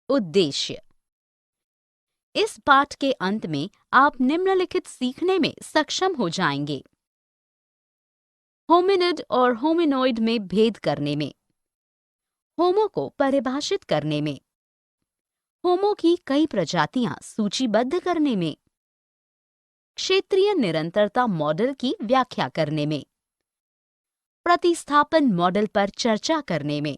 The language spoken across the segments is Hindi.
उद्देश्य। इस पाठ के अंत में आप निम्नलिखित सीखने में सक्षम हो जाएंगे। होमिनिड और होमिनोइड में भेद करने में, होमो को परिभाषित करने में, होमो की कई प्रजातियां सूचीबद्ध करने में, क्षेत्रीय निरंतरता मॉडल की व्याख्या करने में, प्रतिस्थापन मॉडल पर चर्चा करने में,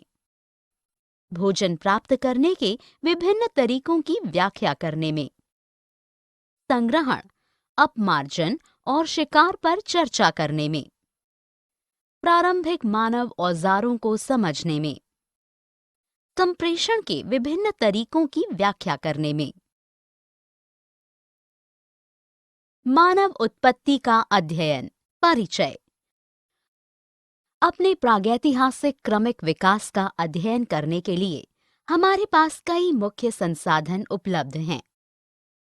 भोजन प्राप्त करने के विभिन्न तरीकों की व्याख्या करने में, संग्रहण, अपमार्जन और शिकार पर चर्चा करने में, प्रारंभिक मानव औजारों को समझने में, संप्रेषण के विभिन्न तरीकों की व्याख्या करने में, मानव उत्पत्ति का अध्ययन। परिचय। अपने प्रागैतिहासिक क्रमिक विकास का अध्ययन करने के लिए हमारे पास कई मुख्य संसाधन उपलब्ध हैं।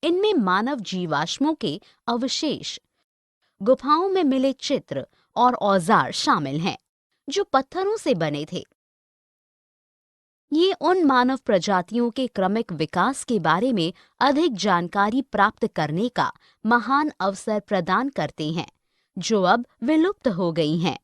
इनमें मानव जीवाश्मों के अवशेष, गुफाओं में मिले चित्र और औजार शामिल हैं, जो पत्थरों से बने थे। ये उन मानव प्रजातियों के क्रमिक विकास के बारे में अधिक जानकारी प्राप्त करने का महान अवसर प्रदान करते हैं, जो अब विलुप्त हो गई हैं।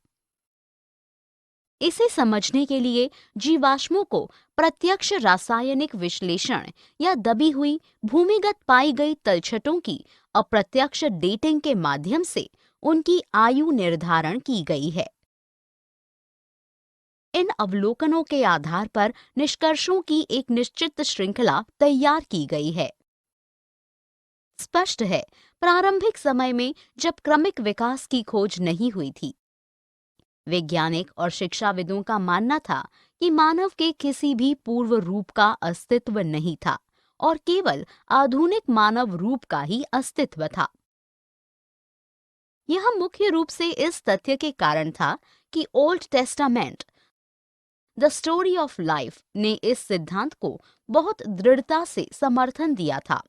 इसे समझने के लिए जीवाश्मों को प्रत्यक्ष रासायनिक विश्लेषण या दबी हुई भूमिगत पाई गई तलछटों की अप्रत्यक्ष डेटिंग के माध्यम से उनकी आयु निर्धारण की गई है। इन अवलोकनों के आधार पर निष्कर्षों की एक निश्चित श्रृंखला तैयार की गई है। स्पष्ट है, प्रारंभिक समय में जब क्रमिक विकास की खोज नहीं हुई थी, वैज्ञानिक और शिक्षाविदों का मानना था कि मानव के किसी भी पूर्व रूप का अस्तित्व नहीं था और केवल आधुनिक मानव रूप का ही अस्तित्व था। यह मुख्य रूप से इस तथ्य के कारण था कि old testament, the story of life, ने इस सिद्धांत को बहुत दृढ़ता से समर्थन दिया था।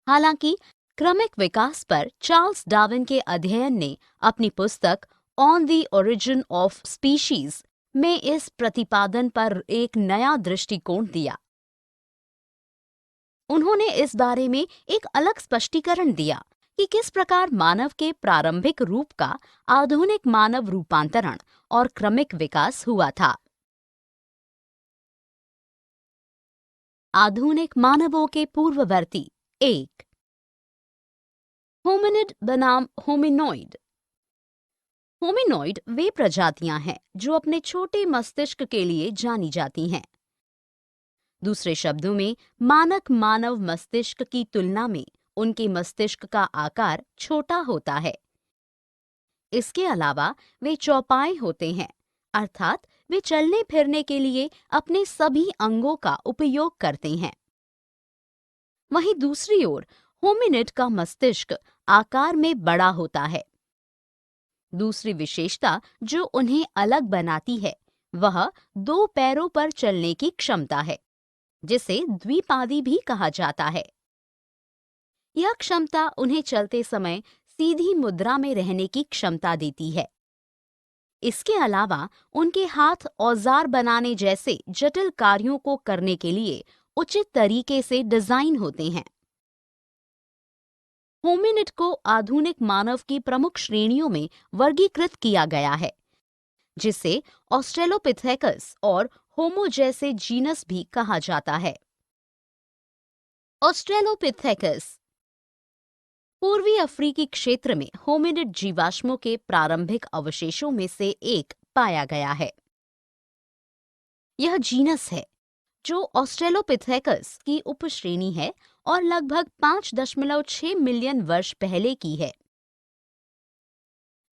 हालांकि क्रमिक विकास पर चार्ल्स डार्विन के अध्ययन ने अपनी पुस्तक on the origin of species में इस प्रतिपादन पर एक नया दृष्टिकोण दिया। उन्होंने इस बारे में एक अलग स्पष्टीकरण दिया कि किस प्रकार मानव के प्रारंभिक रूप का आधुनिक मानव रूपांतरण और क्रमिक विकास हुआ था। आधुनिक मानवों के पूर्ववर्ती। 1. होमिनिड बनाम होमिनोइड। होमिनोइड वे प्रजातियां हैं जो अपने छोटे मस्तिष्क के लिए जानी जाती हैं। दूसरे शब्दों में, मानक मानव मस्तिष्क की तुलना में उनके मस्तिष्क का आकार छोटा होता है। इसके अलावा वे चौपाए होते हैं, अर्थात वे चलने फिरने के लिए अपने सभी अंगों का उपयोग करते हैं। वहीं दूसरी ओर होमिनिड का मस्तिष्क आकार में बड़ा होता है। दूसरी विशेषता जो उन्हें अलग बनाती है वह 2 पैरों पर चलने की क्षमता है, जिसे द्विपादी भी कहा जाता है। यह क्षमता उन्हें चलते समय सीधी मुद्रा में रहने की क्षमता देती है। इसके अलावा उनके हाथ औजार बनाने जैसे जटिल कार्यों को करने के लिए उचित तरीके से डिजाइन होते हैं। होमिनिड को आधुनिक मानव की प्रमुख श्रेणियों में वर्गीकृत किया गया है, जिसे ऑस्ट्रेलोपिथेकस और होमो जैसे जीनस भी कहा जाता है। ऑस्ट्रेलोपिथेकस पूर्वी अफ्रीकी क्षेत्र में होमिनिड जीवाश्मों के प्रारंभिक अवशेषों में से एक पाया गया है। यह जीनस है जो ऑस्ट्रेलोपिथेकस की उपश्रेणी है और लगभग 5.6 मिलियन वर्ष पहले की है।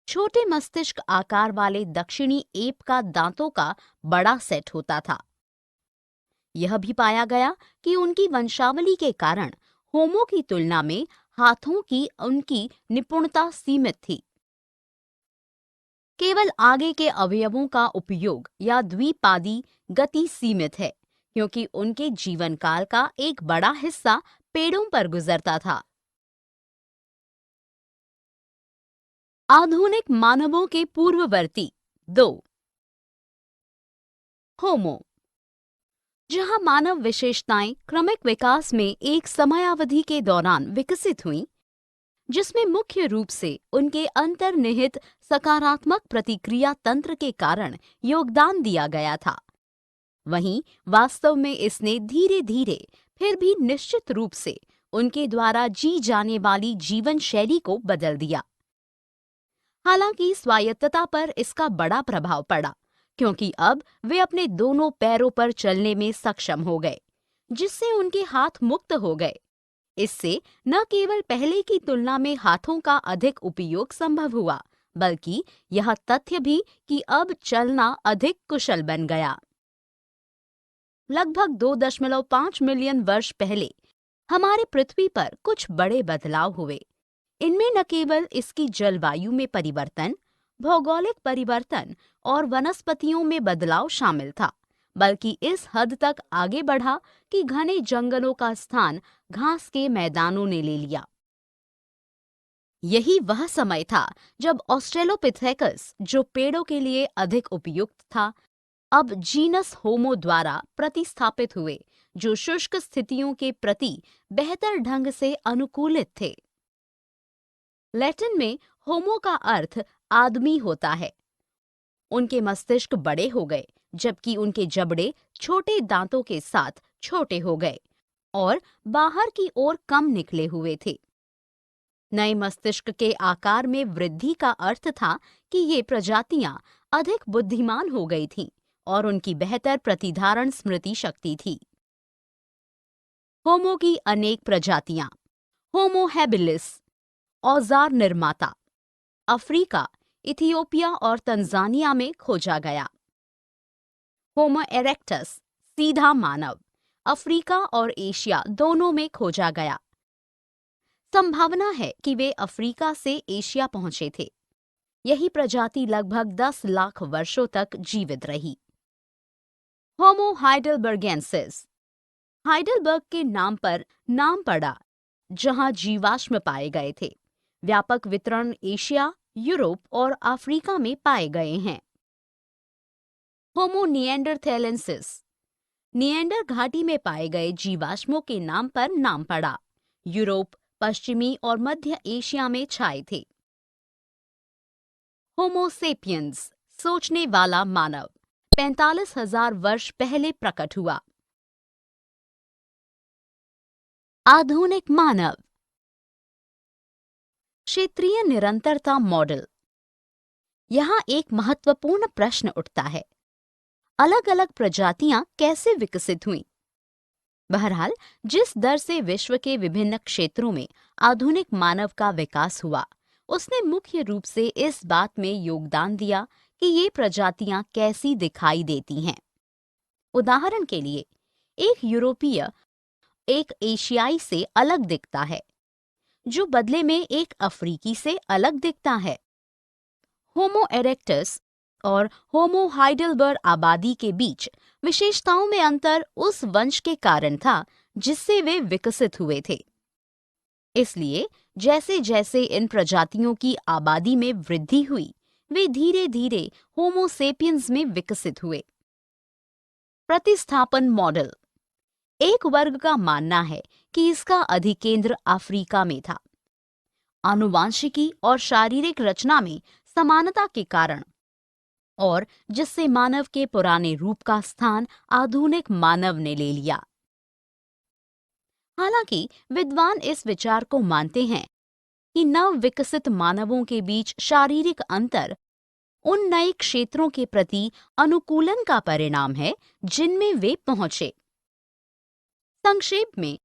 छोटे मस्तिष्क आकार वाले दक्षिणी एप का दांतों का बड़ा सेट होता था। यह भी पाया गया कि उनकी वंशावली के कारण होमो की तुलना में हाथों की उनकी निपुणता सीमित थी। केवल आगे के अवयवों का उपयोग या द्विपादी गति सीमित है, क्योंकि उनके जीवन काल का एक बड़ा हिस्सा पेड़ों पर गुजरता था। आधुनिक मानवों के पूर्ववर्ती। 2. होमो। जहां मानव विशेषताएं क्रमिक विकास में एक समयावधि के दौरान विकसित हुईं, जिसमें मुख्य रूप से उनके अंतर्निहित सकारात्मक प्रतिक्रिया तंत्र के कारण योगदान दिया गया था, वहीं वास्तव में इसने धीरे धीरे फिर भी निश्चित रूप से उनके द्वारा जी जाने वाली जीवन शैली को बदल दिया। हालांकि स्वायत्तता पर इसका बड़ा प्रभाव पड़ा, क्योंकि अब वे अपने दोनों पैरों पर चलने में सक्षम हो गए, जिससे उनके हाथ मुक्त हो गए। इससे न केवल पहले की तुलना में हाथों का अधिक उपयोग संभव हुआ, बल्कि यह तथ्य भी कि अब चलना अधिक कुशल बन गया। लगभग 2.5 मिलियन वर्ष पहले हमारे पृथ्वी पर कुछ बड़े बदलाव हुए। इनमें न केवल इसकी जलवायु में परिवर्तन, भौगोलिक परिवर्तन और वनस्पतियों में बदलाव शामिल था, बल्कि इस हद तक आगे बढ़ा कि घने जंगलों का स्थान घास के मैदानों ने ले लिया। यही वह समय था जब ऑस्ट्रेलोपिथेकस, जो पेड़ों के लिए अधिक उपयुक्त था, अब जीनस होमो द्वारा प्रतिस्थापित हुए, जो शुष्क स्थितियों के प्रति बेहतर ढंग से अनुकूलित थे। लैटिन में होमो का अर्थ आदमी होता है। उनके मस्तिष्क बड़े हो गए, जबकि उनके जबड़े छोटे दांतों के साथ छोटे हो गए और बाहर की ओर कम निकले हुए थे। नए मस्तिष्क के आकार में वृद्धि का अर्थ था कि ये प्रजातियां अधिक बुद्धिमान हो गई थीं और उनकी बेहतर प्रतिधारण स्मृति शक्ति थी। होमो की अनेक प्रजातियां। होमो हैबिलिस, औजार निर्माता, अफ्रीका, इथियोपिया और तंजानिया में खोजा गया। होमो इरेक्टस, सीधा मानव, अफ्रीका और एशिया दोनों में खोजा गया। संभावना है कि वे अफ्रीका से एशिया पहुंचे थे। यही प्रजाति लगभग 10 लाख वर्षों तक जीवित रही। होमो हाइडेलबर्गेंसिस, हाइडेलबर्ग के नाम पर नाम पड़ा, जहां जीवाश्म पाए गए थे। व्यापक वितरण एशिया, यूरोप और अफ्रीका में पाए गए हैं। होमो निएंडरथैलेंसिस, निएंडर घाटी में पाए गए जीवाश्मों के नाम पर नाम पड़ा। यूरोप, पश्चिमी और मध्य एशिया में छाए थे। होमो सेपियंस, सोचने वाला मानव, 45,000 वर्ष पहले प्रकट हुआ। आधुनिक मानव। क्षेत्रीय निरंतरता मॉडल। यहाँ एक महत्वपूर्ण प्रश्न उठता है, अलग अलग प्रजातियां कैसे विकसित हुईं? बहरहाल, जिस दर से विश्व के विभिन्न क्षेत्रों में आधुनिक मानव का विकास हुआ, उसने मुख्य रूप से इस बात में योगदान दिया कि ये प्रजातियां कैसी दिखाई देती हैं। उदाहरण के लिए, एक यूरोपीय एक एशियाई से अलग दिखता है, जो बदले में एक अफ्रीकी से अलग दिखता है। होमो इरेक्टस और होमो हाइडेलबर्ग आबादी के बीच विशेषताओं में अंतर उस वंश के कारण था जिससे वे विकसित हुए थे। इसलिए जैसे जैसे इन प्रजातियों की आबादी में वृद्धि हुई, वे धीरे धीरे होमो सेपियंस में विकसित हुए। प्रतिस्थापन मॉडल। एक वर्ग का मानना है कि इसका अधिकेंद्र अफ्रीका में था। आनुवांशिकी और शारीरिक रचना में समानता के कारण, और जिससे मानव के पुराने रूप का स्थान आधुनिक मानव ने ले लिया। हालांकि विद्वान इस विचार को मानते हैं कि नव विकसित मानवों के बीच शारीरिक अंतर उन नए क्षेत्रों के प्रति अनुकूलन का परिणाम है जिनमें वे पहुंचे। संक्षेप में,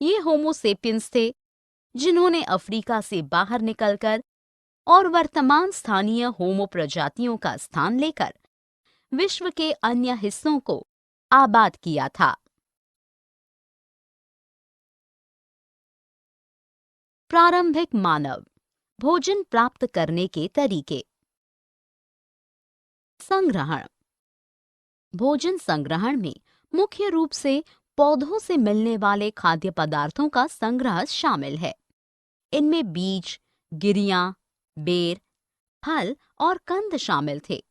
ये होमो सेपियंस थे जिन्होंने अफ्रीका से बाहर निकलकर और वर्तमान स्थानीय होमो प्रजातियों का स्थान लेकर विश्व के अन्य हिस्सों को आबाद किया था। प्रारंभिक मानव, भोजन प्राप्त करने के तरीके। संग्रहण। भोजन संग्रहण में मुख्य रूप से पौधों से मिलने वाले खाद्य पदार्थों का संग्रह शामिल है। इनमें बीज, गिरियां, बेर, फल और कंद शामिल थे।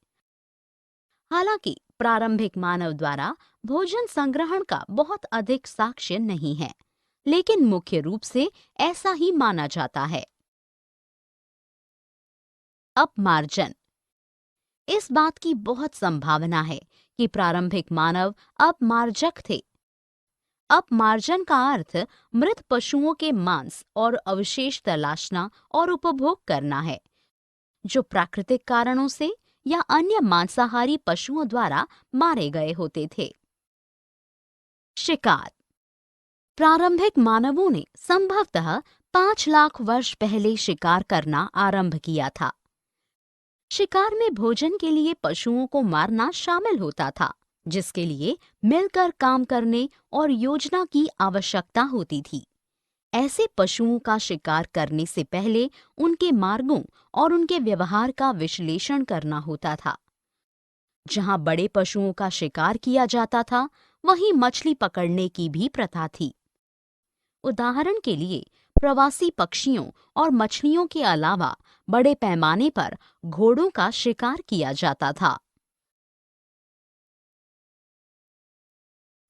हालांकि प्रारंभिक मानव द्वारा भोजन संग्रहण का बहुत अधिक साक्ष्य नहीं है, लेकिन मुख्य रूप से ऐसा ही माना जाता है। अपमार्जन। इस बात की बहुत संभावना है कि प्रारंभिक मानव अपमार्जक थे। अपमार्जन का अर्थ मृत पशुओं के मांस और अवशेष तलाशना और उपभोग करना है, जो प्राकृतिक कारणों से या अन्य मांसाहारी पशुओं द्वारा मारे गए होते थे। शिकार। प्रारंभिक मानवों ने संभवतः 5 लाख वर्ष पहले शिकार करना आरंभ किया था। शिकार में भोजन के लिए पशुओं को मारना शामिल होता था, जिसके लिए मिलकर काम करने और योजना की आवश्यकता होती थी। ऐसे पशुओं का शिकार करने से पहले उनके मार्गों और उनके व्यवहार का विश्लेषण करना होता था। जहां बड़े पशुओं का शिकार किया जाता था, वहीं मछली पकड़ने की भी प्रथा थी। उदाहरण के लिए, प्रवासी पक्षियों और मछलियों के अलावा बड़े पैमाने पर घोड़ों का शिकार किया जाता था।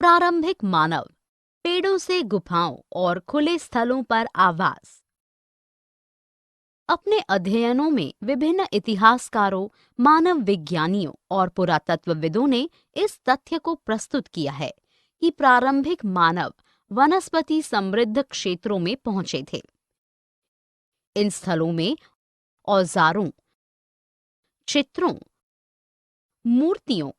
प्रारंभिक मानव, पेड़ों से गुफाओं और खुले स्थलों पर आवास। अपने अध्ययनों में विभिन्न इतिहासकारों, मानव विज्ञानियों और पुरातत्वविदों ने इस तथ्य को प्रस्तुत किया है कि प्रारंभिक मानव वनस्पति समृद्ध क्षेत्रों में पहुंचे थे। इन स्थलों में औजारों, चित्रों, मूर्तियों,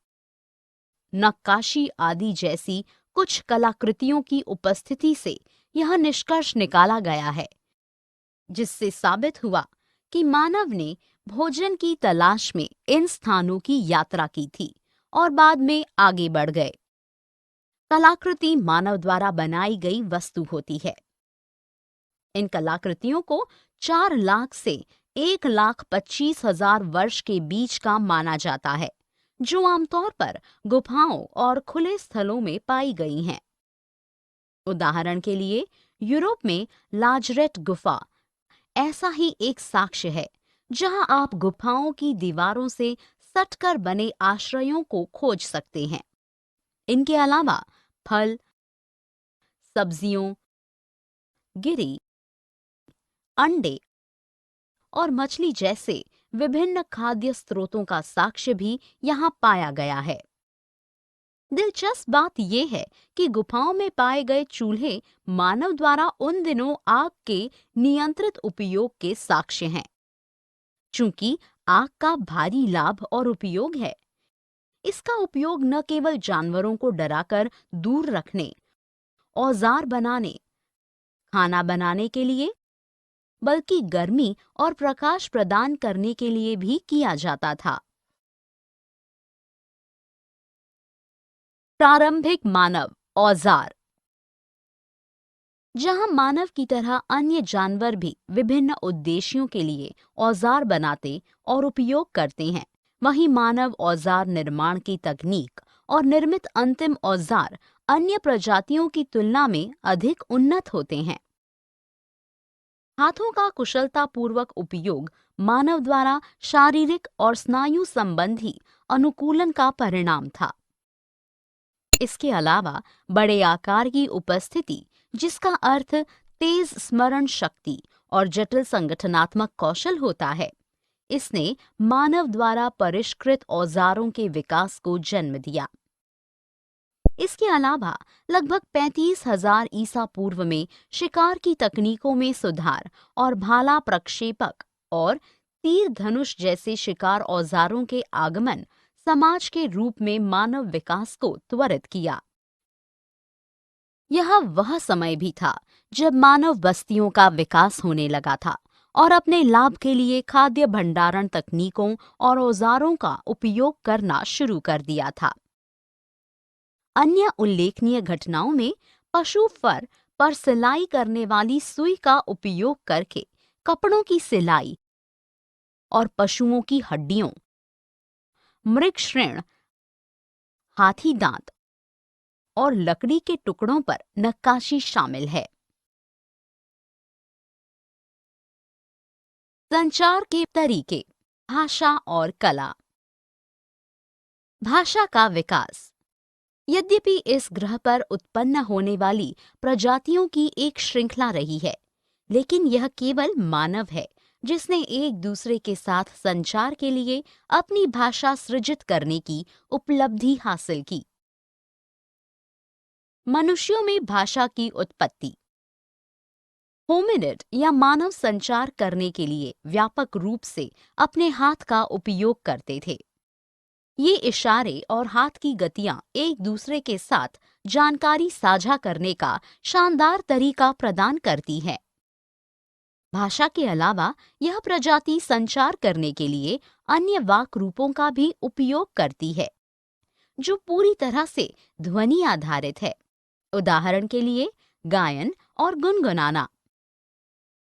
नक्काशी आदि जैसी कुछ कलाकृतियों की उपस्थिति से यह निष्कर्ष निकाला गया है, जिससे साबित हुआ कि मानव ने भोजन की तलाश में इन स्थानों की यात्रा की थी और बाद में आगे बढ़ गए। कलाकृति मानव द्वारा बनाई गई वस्तु होती है। इन कलाकृतियों को 4 लाख से 1,25,000 वर्ष के बीच का माना जाता है, जो आमतौर पर गुफाओं और खुले स्थलों में पाई गई हैं। उदाहरण के लिए, यूरोप में लाजरेट गुफा ऐसा ही एक साक्ष्य है, जहां आप गुफाओं की दीवारों से सटकर बने आश्रयों को खोज सकते हैं। इनके अलावा फल, सब्जियों, गिरी, अंडे और मछली जैसे विभिन्न खाद्य स्रोतों का साक्ष्य भी यहाँ पाया गया है। दिलचस्प बात यह है कि गुफाओं में पाए गए चूल्हे मानव द्वारा उन दिनों आग के नियंत्रित उपयोग के साक्ष्य हैं। चूंकि आग का भारी लाभ और उपयोग है, इसका उपयोग न केवल जानवरों को डराकर दूर रखने, औजार बनाने, खाना बनाने के लिए, बल्कि गर्मी और प्रकाश प्रदान करने के लिए भी किया जाता था। प्रारंभिक मानव औजार। जहां मानव की तरह अन्य जानवर भी विभिन्न उद्देश्यों के लिए औजार बनाते और उपयोग करते हैं, वहीं मानव औजार निर्माण की तकनीक और निर्मित अंतिम औजार अन्य प्रजातियों की तुलना में अधिक उन्नत होते हैं। हाथों का कुशलतापूर्वक उपयोग मानव द्वारा शारीरिक और स्नायु संबंधी अनुकूलन का परिणाम था। इसके अलावा बड़े आकार की उपस्थिति, जिसका अर्थ तेज स्मरण शक्ति और जटिल संगठनात्मक कौशल होता है, इसने मानव द्वारा परिष्कृत औजारों के विकास को जन्म दिया। इसके अलावा लगभग 35,000 ईसा पूर्व में शिकार की तकनीकों में सुधार और भाला प्रक्षेपक और तीर धनुष जैसे शिकार औजारों के आगमन समाज के रूप में मानव विकास को त्वरित किया। यह वह समय भी था जब मानव बस्तियों का विकास होने लगा था और अपने लाभ के लिए खाद्य भंडारण तकनीकों और औजारों का उपयोग करना शुरू कर दिया था। अन्य उल्लेखनीय घटनाओं में पशु फर पर सिलाई करने वाली सुई का उपयोग करके कपड़ों की सिलाई और पशुओं की हड्डियों, मृग श्रेण, हाथी दांत और लकड़ी के टुकड़ों पर नक्काशी शामिल है। संचार के तरीके, भाषा और कला। भाषा का विकास। यद्यपि इस ग्रह पर उत्पन्न होने वाली प्रजातियों की एक श्रृंखला रही है, लेकिन यह केवल मानव है जिसने एक दूसरे के साथ संचार के लिए अपनी भाषा सृजित करने की उपलब्धि हासिल की। मनुष्यों में भाषा की उत्पत्ति। होमिनिड या मानव संचार करने के लिए व्यापक रूप से अपने हाथ का उपयोग करते थे। ये इशारे और हाथ की गतियां एक दूसरे के साथ जानकारी साझा करने का शानदार तरीका प्रदान करती है। भाषा के अलावा यह प्रजाति संचार करने के लिए अन्य वाक रूपों का भी उपयोग करती है, जो पूरी तरह से ध्वनि आधारित है। उदाहरण के लिए गायन और गुनगुनाना।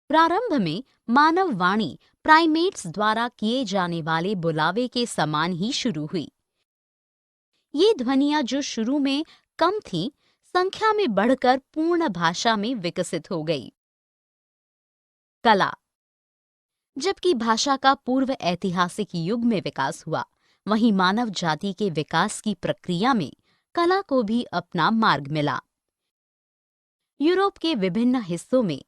प्रारंभ में मानव वाणी प्राइमेट्स द्वारा किए जाने वाले बुलावे के समान ही शुरू हुई। ये ध्वनियां जो शुरू में कम थीं, संख्या में बढ़कर पूर्ण भाषा में विकसित हो गई। कला। जबकि भाषा का पूर्व ऐतिहासिक युग में विकास हुआ, वहीं मानव जाति के विकास की प्रक्रिया में कला को भी अपना मार्ग मिला। यूरोप के विभिन्न हिस्सों में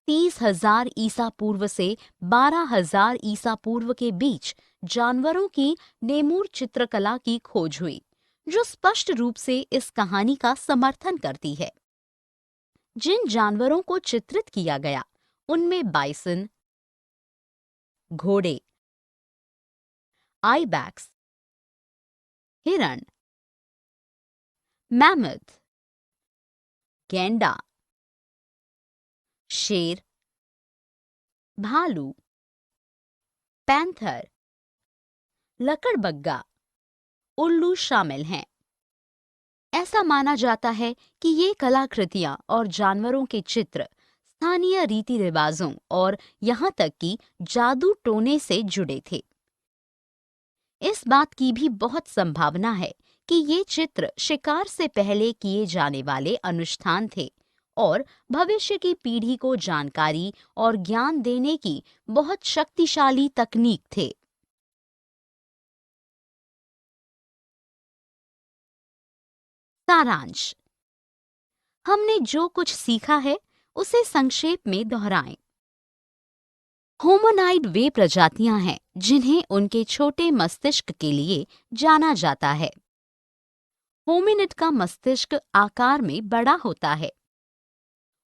30,000 ईसा पूर्व से 12,000 ईसा पूर्व के बीच जानवरों की नेमूर चित्रकला की खोज हुई, जो स्पष्ट रूप से इस कहानी का समर्थन करती है। जिन जानवरों को चित्रित किया गया उनमें बाइसन, घोड़े, आइबैक्स, हिरण, मैमथ, गैंडा, शेर, भालू, पैंथर, लकड़बग्गा, उल्लू शामिल हैं। ऐसा माना जाता है कि ये कलाकृतियां और जानवरों के चित्र स्थानीय रीति रिवाजों और यहाँ तक कि जादू टोने से जुड़े थे। इस बात की भी बहुत संभावना है कि ये चित्र शिकार से पहले किए जाने वाले अनुष्ठान थे और भविष्य की पीढ़ी को जानकारी और ज्ञान देने की बहुत शक्तिशाली तकनीक थे। सारांश। हमने जो कुछ सीखा है उसे संक्षेप में दोहराएं। होमोनाइड वे प्रजातियां हैं जिन्हें उनके छोटे मस्तिष्क के लिए जाना जाता है। होमिनिड का मस्तिष्क आकार में बड़ा होता है।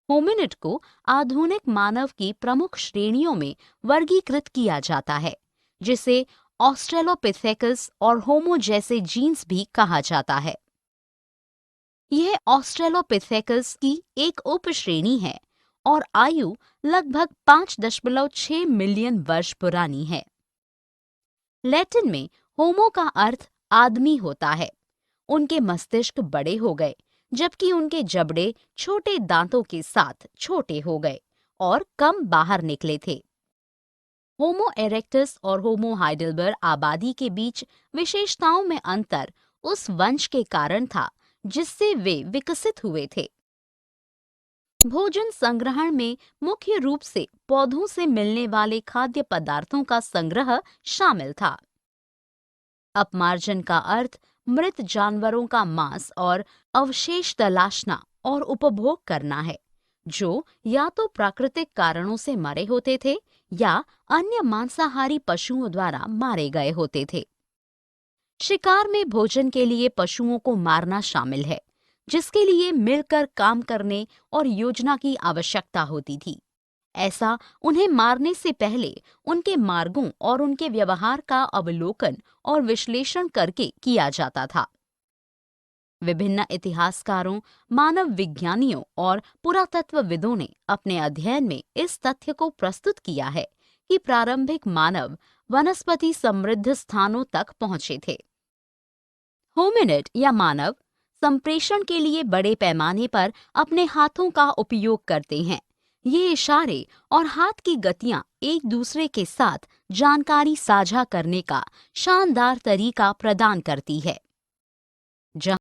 होमिनिड को आधुनिक मानव की प्रमुख श्रेणियों में वर्गीकृत किया जाता है, जिसे ऑस्ट्रेलोपिथेकस और होमो जैसे जीन्स भी कहा जाता है। यह ऑस्ट्रेलोपिथेकस की एक उपश्रेणी है और आयु लगभग 5.6 मिलियन वर्ष पुरानी है। लैटिन में होमो का अर्थ आदमी होता है। उनके मस्तिष्क बड़े हो गए, जबकि उनके जबड़े छोटे दांतों के साथ छोटे हो गए और कम बाहर निकले थे। होमो इरेक्टस और होमो हाइडेलबर्ग आबादी के बीच विशेषताओं में अंतर उस वंश के कारण था जिससे वे विकसित हुए थे। भोजन संग्रहण में मुख्य रूप से पौधों से मिलने वाले खाद्य पदार्थों का संग्रह शामिल था। अपमार्जन का अर्थ मृत जानवरों का मांस और अवशेष तलाशना और उपभोग करना है, जो या तो प्राकृतिक कारणों से मरे होते थे या अन्य मांसाहारी पशुओं द्वारा मारे गए होते थे। शिकार में भोजन के लिए पशुओं को मारना शामिल है, जिसके लिए मिलकर काम करने और योजना की आवश्यकता होती थी। ऐसा उन्हें मारने से पहले उनके मार्गों और उनके व्यवहार का अवलोकन और विश्लेषण करके किया जाता था। विभिन्न इतिहासकारों, मानव विज्ञानियों और पुरातत्वविदों ने अपने अध्ययन में इस तथ्य को प्रस्तुत किया है कि प्रारंभिक मानव वनस्पति समृद्ध स्थानों तक पहुंचे थे। होमिनिड या मानव संप्रेषण के लिए बड़े पैमाने पर अपने हाथों का उपयोग करते हैं। ये इशारे और हाथ की गतियां एक दूसरे के साथ जानकारी साझा करने का शानदार तरीका प्रदान करती है।